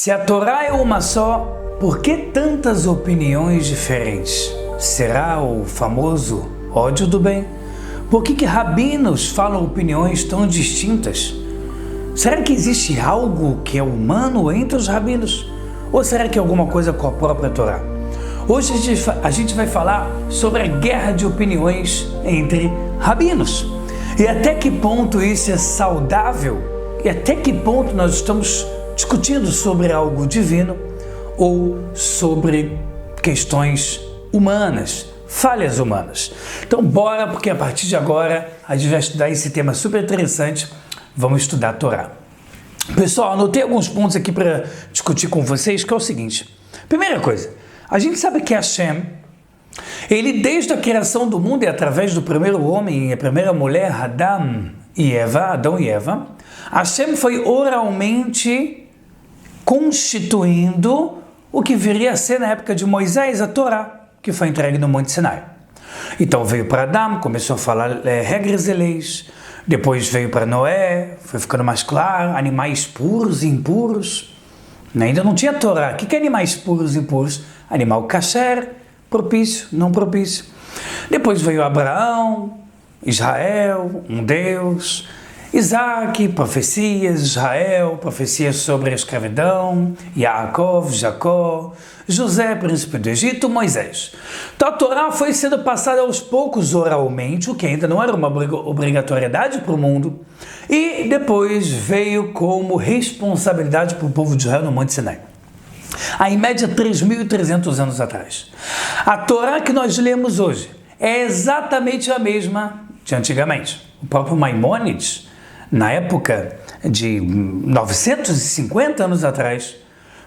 Se a Torá é uma só, por que tantas opiniões diferentes? Será o famoso ódio do bem? Por que rabinos falam opiniões tão distintas? Será que existe algo que é humano entre os rabinos? Ou será que é alguma coisa com a própria Torá? Hoje a gente vai falar sobre a guerra de opiniões entre rabinos. E até que ponto isso é saudável? E até que ponto nós estamos discutindo sobre algo divino ou sobre questões humanas, falhas humanas. Então bora, porque a partir de agora a gente vai estudar esse tema super interessante. Vamos estudar a Torá. Pessoal, anotei alguns pontos aqui para discutir com vocês, que é o seguinte. Primeira coisa, a gente sabe que Hashem, ele desde a criação do mundo e através do primeiro homem e a primeira mulher, Adão e Eva, Hashem foi oralmente constituindo o que viria a ser na época de Moisés, a Torá, que foi entregue no Monte Sinai. Então veio para Adão, começou a falar regras e leis, depois veio para Noé, foi ficando mais claro, animais puros e impuros. Ainda não tinha Torá. O que é animais puros e impuros? Animal kasher, propício, não propício. Depois veio Abraão, Israel, um Deus, Isaac, profecias, Israel, profecias sobre a escravidão, Yaakov, Jacó, José, príncipe do Egito, Moisés. Então a Torá foi sendo passada aos poucos oralmente, o que ainda não era uma obrigatoriedade para o mundo, e depois veio como responsabilidade para o povo de Israel no Monte Sinai. Em média 3.300 anos atrás. A Torá que nós lemos hoje é exatamente a mesma de antigamente. O próprio Maimônides, na época de 950 anos atrás,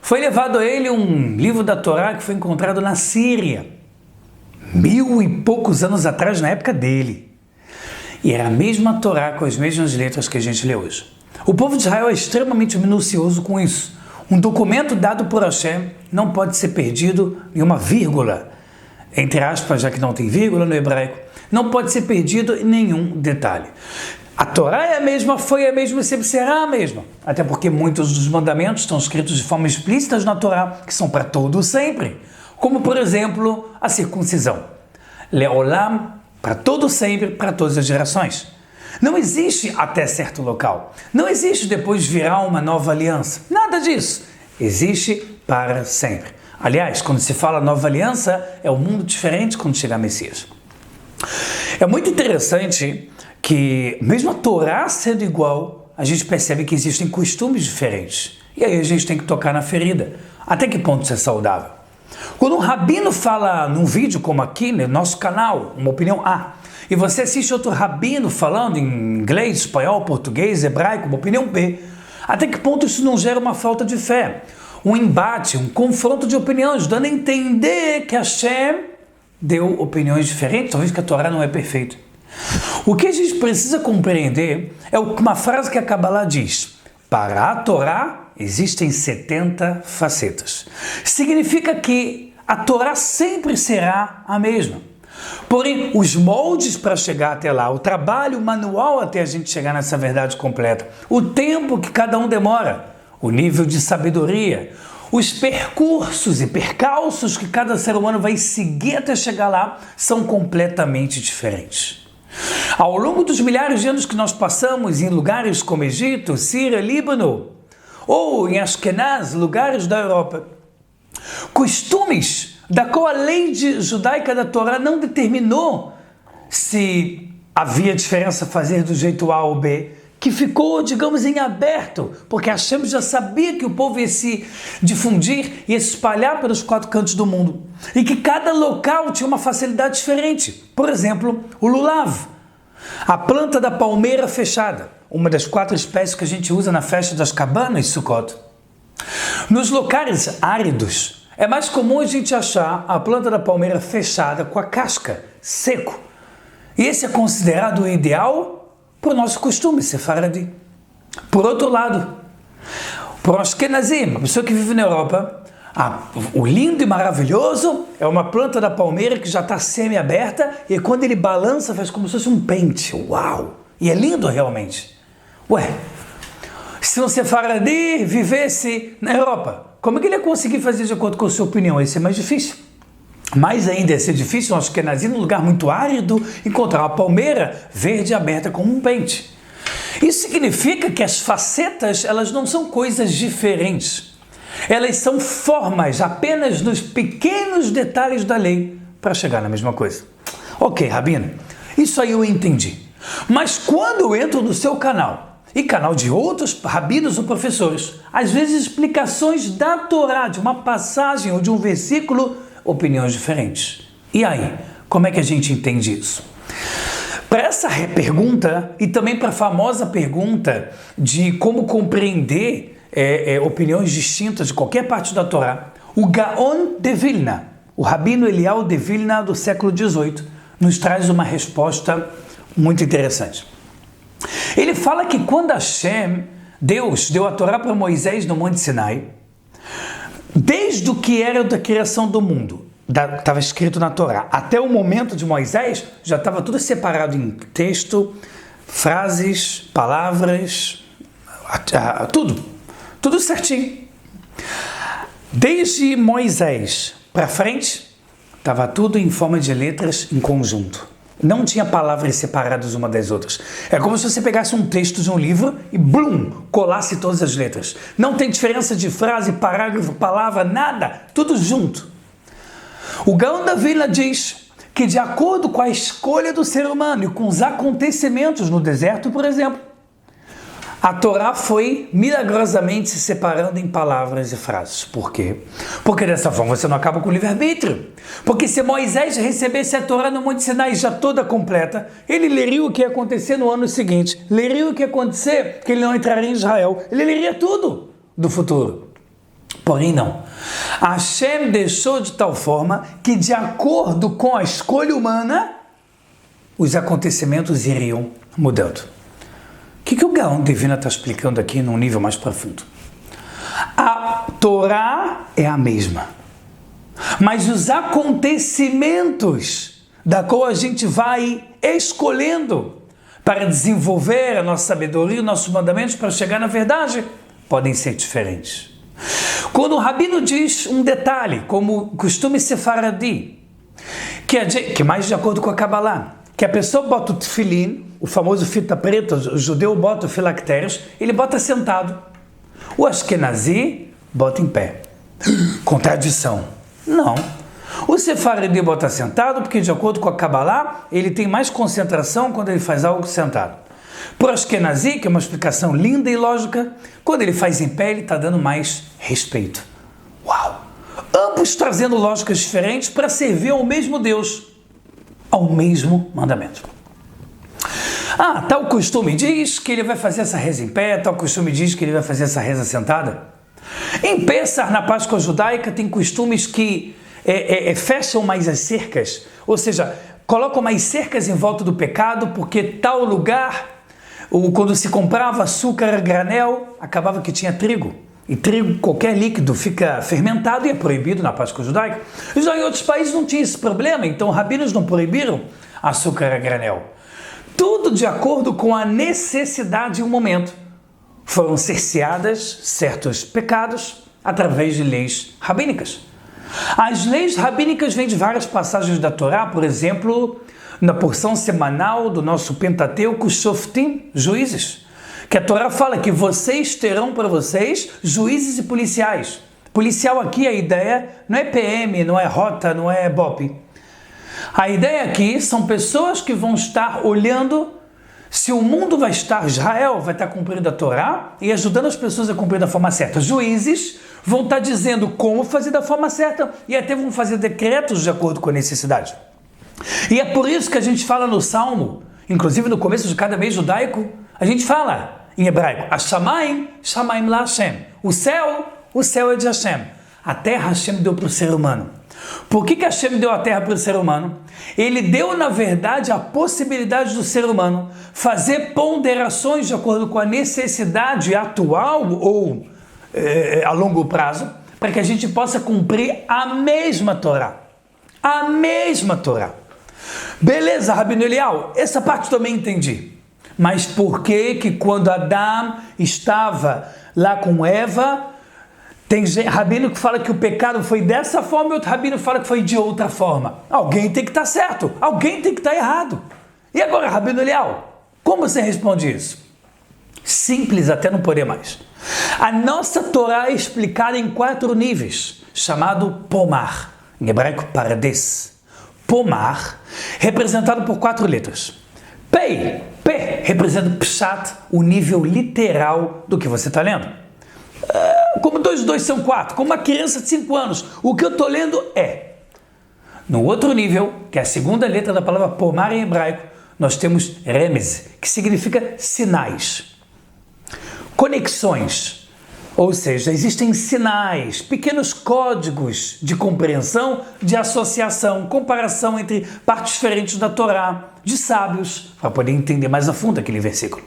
foi levado a ele um livro da Torá que foi encontrado na Síria, 1000 e poucos anos atrás, na época dele. E era a mesma Torá com as mesmas letras que a gente lê hoje. O povo de Israel é extremamente minucioso com isso. Um documento dado por Hashem não pode ser perdido em uma vírgula, entre aspas, já que não tem vírgula no hebraico, não pode ser perdido em nenhum detalhe. A Torá é a mesma, foi a mesma e sempre será a mesma. Até porque muitos dos mandamentos estão escritos de forma explícita na Torá, que são para todo sempre. Como, por exemplo, a circuncisão. Leolam, para todo sempre, para todas as gerações. Não existe até certo local. Não existe depois virar uma nova aliança. Nada disso. Existe para sempre. Aliás, quando se fala nova aliança, é um mundo diferente quando chegar Messias. É muito interessante que, mesmo a Torá sendo igual, a gente percebe que existem costumes diferentes. E aí a gente tem que tocar na ferida. Até que ponto isso é saudável? Quando um rabino fala num vídeo como aqui, no nosso canal, uma opinião A, e você assiste outro rabino falando em inglês, espanhol, português, hebraico, uma opinião B, até que ponto isso não gera uma falta de fé? Um embate, um confronto de opiniões, dando a entender que Hashem deu opiniões diferentes, talvez que a Torá não é perfeita. O que a gente precisa compreender é uma frase que a Kabbalah diz: para a Torá existem 70 facetas. Significa que a Torá sempre será a mesma. Porém, os moldes para chegar até lá, o trabalho manual até a gente chegar nessa verdade completa, o tempo que cada um demora, o nível de sabedoria, os percursos e percalços que cada ser humano vai seguir até chegar lá são completamente diferentes. Ao longo dos milhares de anos que nós passamos em lugares como Egito, Síria, Líbano, ou em Ashkenaz, lugares da Europa, costumes da qual a lei judaica da Torá não determinou se havia diferença fazer do jeito A ou B, que ficou, digamos, em aberto, porque Hashem já sabia que o povo ia se difundir, ia se espalhar pelos 4 cantos do mundo, e que cada local tinha uma facilidade diferente. Por exemplo, o lulav, a planta da palmeira fechada, uma das 4 espécies que a gente usa na festa das cabanas, Sukkot. Nos locais áridos, é mais comum a gente achar a planta da palmeira fechada com a casca, seco. E esse é considerado o ideal para o nosso costume sefaradi. Por outro lado, para o Ashkenazim, uma pessoa que vive na Europa, o lindo e maravilhoso é uma planta da palmeira que já está semi-aberta e quando ele balança faz como se fosse um pente. Uau! E é lindo realmente. Ué, Se um sefaradi vivesse na Europa, como é que ele ia conseguir fazer de acordo com a sua opinião? Ia ser mais difícil. Mais ainda ia ser difícil, nós que nasci num lugar muito árido, encontrar uma palmeira verde aberta como um pente. Isso significa que as facetas, elas não são coisas diferentes. Elas são formas, apenas nos pequenos detalhes da lei, para chegar na mesma coisa. Ok, Rabino, isso aí eu entendi. Mas quando eu entro no seu canal, e canal de outros rabinos ou professores, às vezes explicações da Torá, de uma passagem ou de um versículo, opiniões diferentes. E aí, como é que a gente entende isso? Para essa pergunta, e também para a famosa pergunta de como compreender opiniões distintas de qualquer parte da Torá, o Gaon de Vilna, o Rabino Eliyahu de Vilna do século XVIII, nos traz uma resposta muito interessante. Ele fala que quando Deus deu a Torá para Moisés no Monte Sinai, desde o que era da criação do mundo, estava escrito na Torá, até o momento de Moisés, já estava tudo separado em texto, frases, palavras, tudo certinho. Desde Moisés para frente, estava tudo em forma de letras em conjunto. Não tinha palavras separadas uma das outras. É como se você pegasse um texto de um livro e, blum, colasse todas as letras. Não tem diferença de frase, parágrafo, palavra, nada. Tudo junto. O Gaon da Vilna diz que, de acordo com a escolha do ser humano e com os acontecimentos no deserto, por exemplo, a Torá foi milagrosamente se separando em palavras e frases. Por quê? Porque dessa forma você não acaba com o livre-arbítrio. Porque se Moisés recebesse a Torá no Monte Sinai já toda completa, ele leria o que ia acontecer no ano seguinte, leria o que ia acontecer, que ele não entraria em Israel, ele leria tudo do futuro. Porém não. Hashem deixou de tal forma que, de acordo com a escolha humana, os acontecimentos iriam mudando. O que o Gaon de Vilna está explicando aqui num nível mais profundo? A Torá é a mesma, mas os acontecimentos da qual a gente vai escolhendo para desenvolver a nossa sabedoria, os nossos mandamentos para chegar na verdade, podem ser diferentes. Quando o Rabino diz um detalhe, como o costume sefaradi, que é mais de acordo com a Kabbalah, que a pessoa bota o tefilim, o famoso fita preta, o judeu bota o filactérios, ele bota sentado. O ashkenazi bota em pé. Contradição. Não. O sefaradi bota sentado porque, de acordo com a Kabbalah, ele tem mais concentração quando ele faz algo sentado. Para o ashkenazi, que é uma explicação linda e lógica, quando ele faz em pé, ele está dando mais respeito. Uau! Ambos trazendo lógicas diferentes para servir ao mesmo Deus, ao mesmo mandamento. Tal costume diz que ele vai fazer essa reza em pé, tal costume diz que ele vai fazer essa reza sentada. Em Pessah, na Páscoa judaica, tem costumes que fecham mais as cercas, ou seja, colocam mais cercas em volta do pecado, porque tal lugar, quando se comprava açúcar a granel, acabava que tinha trigo. E trigo, qualquer líquido, fica fermentado e é proibido na Páscoa judaica. Já em outros países não tinha esse problema, então rabinos não proibiram açúcar a granel. Tudo de acordo com a necessidade e o momento. Foram cerceadas certos pecados através de leis rabínicas. As leis rabínicas vêm de várias passagens da Torá, por exemplo, na porção semanal do nosso Pentateuco, Shoftim, juízes, que a Torá fala que vocês terão para vocês juízes e policiais. Policial aqui, a ideia não é PM, não é rota, não é BOP. A ideia aqui são pessoas que vão estar olhando se o mundo vai estar, Israel vai estar cumprindo a Torá e ajudando as pessoas a cumprir da forma certa. Juízes vão estar dizendo como fazer da forma certa e até vão fazer decretos de acordo com a necessidade. E é por isso que a gente fala no Salmo, inclusive no começo de cada mês judaico, a gente fala em hebraico, Hashamayim, Shamayim la Hashem. O céu é de Hashem. A terra Hashem deu para o ser humano. Por que Hashem deu a terra para o ser humano? Ele deu, na verdade, a possibilidade do ser humano fazer ponderações de acordo com a necessidade atual ou a longo prazo, para que a gente possa cumprir a mesma Torá. A mesma Torá. Beleza, Rabino Eliyahu, essa parte também entendi. Mas por que quando Adão estava lá com Eva, tem rabino que fala que o pecado foi dessa forma e outro rabino fala que foi de outra forma? Alguém tem que estar certo, alguém tem que estar errado. E agora, Rabino Elial, como você responde isso? Simples até não poder mais. A nossa Torá é explicada em 4 níveis, chamado pomar, em hebraico pardes. Pomar, representado por 4 letras. P representa pshat, o nível literal do que você está lendo. Como 2 e 2 são 4, como uma criança de 5 anos, o que eu estou lendo é. No outro nível, que é a segunda letra da palavra pomar em hebraico, nós temos remez, que significa sinais. Conexões, ou seja, existem sinais, pequenos códigos de compreensão, de associação, comparação entre partes diferentes da Torá, de sábios, para poder entender mais a fundo aquele versículo.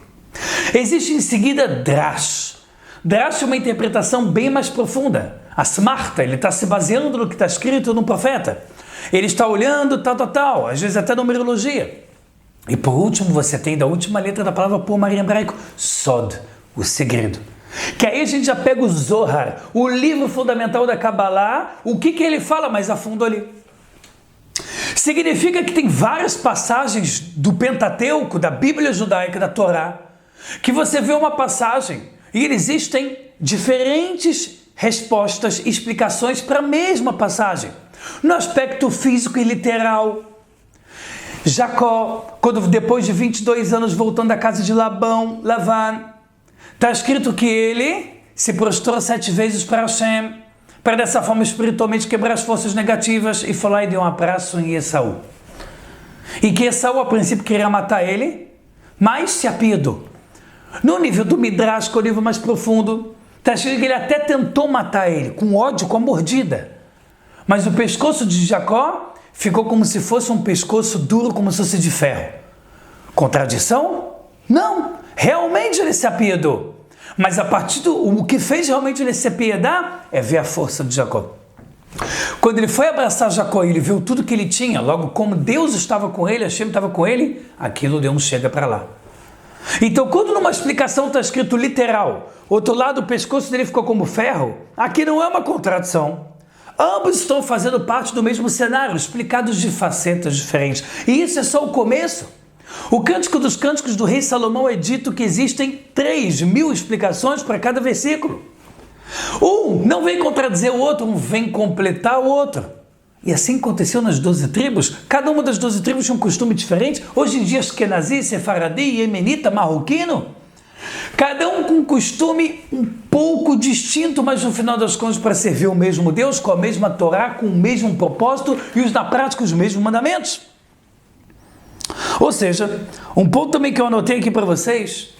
Existe em seguida drash. Drash é uma interpretação bem mais profunda. A Smarta, ele está se baseando no que está escrito no profeta. Ele está olhando tal, às vezes até numerologia. E por último, você tem da última letra da palavra pomar em hebraico, Sod, o segredo. Que aí a gente já pega o Zohar, o livro fundamental da Kabbalah, o que ele fala mais a fundo ali. Significa que tem várias passagens do Pentateuco, da Bíblia judaica, da Torá, que você vê uma passagem e existem diferentes respostas, explicações para a mesma passagem. No aspecto físico e literal, Jacó, quando depois de 22 anos voltando da casa de Lavan, está escrito que ele se prostrou 7 vezes para Hashem, para dessa forma espiritualmente quebrar as forças negativas, e foi lá e deu um abraço em Esaú. E que Esaú a princípio queria matar ele, mas se apiedou. No nível do Midrash, que é o nível mais profundo, está escrito que ele até tentou matar ele, com ódio, com a mordida. Mas o pescoço de Jacó ficou como se fosse um pescoço duro, como se fosse de ferro. Contradição? Não, realmente ele se apiedou. Mas a partir o que fez realmente ele se apiedar é ver a força de Jacó. Quando ele foi abraçar Jacó e ele viu tudo que ele tinha, logo como Deus estava com ele, Hashem estava com ele, aquilo deu um chega para lá. Então, quando numa explicação está escrito literal, outro lado o pescoço dele ficou como ferro, aqui não é uma contradição. Ambos estão fazendo parte do mesmo cenário, explicados de facetas diferentes. E isso é só o começo. O Cântico dos Cânticos do rei Salomão é dito que existem 3.000 explicações para cada versículo. Um não vem contradizer o outro, um vem completar o outro. E assim aconteceu nas 12 tribos. Cada uma das 12 tribos tinha um costume diferente. Hoje em dia, Ashkenazi, Sefaradi, Yemenita, Marroquino. Cada um com um costume um pouco distinto, mas no final das contas para servir o mesmo Deus, com a mesma Torá, com o mesmo propósito e na prática os mesmos mandamentos. Ou seja, um ponto também que eu anotei aqui para vocês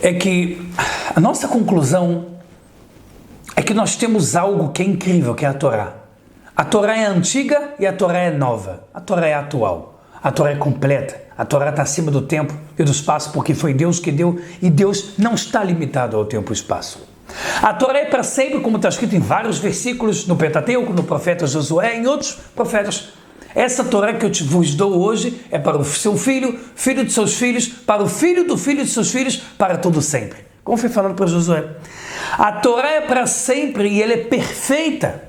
é que a nossa conclusão é que nós temos algo que é incrível, que é a Torá. A Torá é antiga e a Torá é nova. A Torá é atual. A Torá é completa. A Torá está acima do tempo e do espaço, porque foi Deus que deu, e Deus não está limitado ao tempo e espaço. A Torá é para sempre, como está escrito em vários versículos no Pentateuco, no profeta Josué e em outros profetas. Essa Torá que eu vos dou hoje é para o seu filho, filho de seus filhos, para o filho do filho de seus filhos, para todo sempre. Como foi falado para Josué. A Torá é para sempre e ela é perfeita,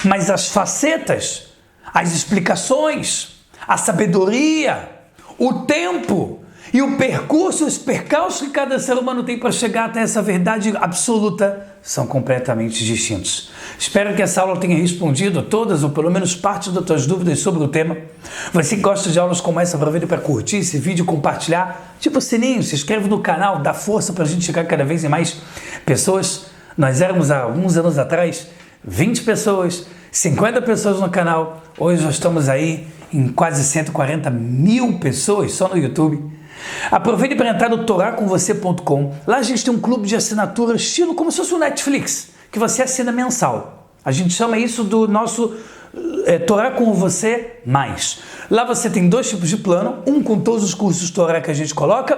mas as facetas, as explicações, a sabedoria, o tempo e o percurso, os percalços que cada ser humano tem para chegar até essa verdade absoluta são completamente distintos. Espero que essa aula tenha respondido todas ou pelo menos parte das tuas dúvidas sobre o tema. Você que gosta de aulas como essa, aproveita para curtir esse vídeo, compartilhar, ativa o sininho, se inscreve no canal, dá força para a gente chegar cada vez em mais pessoas. Nós éramos há alguns anos atrás 20 pessoas, 50 pessoas no canal, hoje nós estamos aí em quase 140 mil pessoas só no YouTube. Aproveite para entrar no toracomvocê.com. Lá a gente tem um clube de assinatura estilo como se fosse um Netflix, que você assina mensal. A gente chama isso do nosso Torá com você mais. Lá você tem 2 tipos de plano, um com todos os cursos de Torá que a gente coloca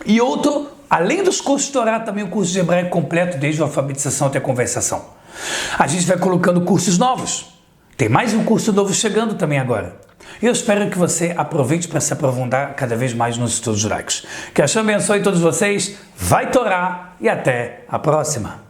e outro, além dos cursos de Torá, também o curso de hebraico completo, desde a alfabetização até a conversação. A gente vai colocando cursos novos. Tem mais um curso novo chegando também agora. Eu espero que você aproveite para se aprofundar cada vez mais nos estudos judaicos. Que Hashem abençoe todos vocês, vai Torá e até a próxima!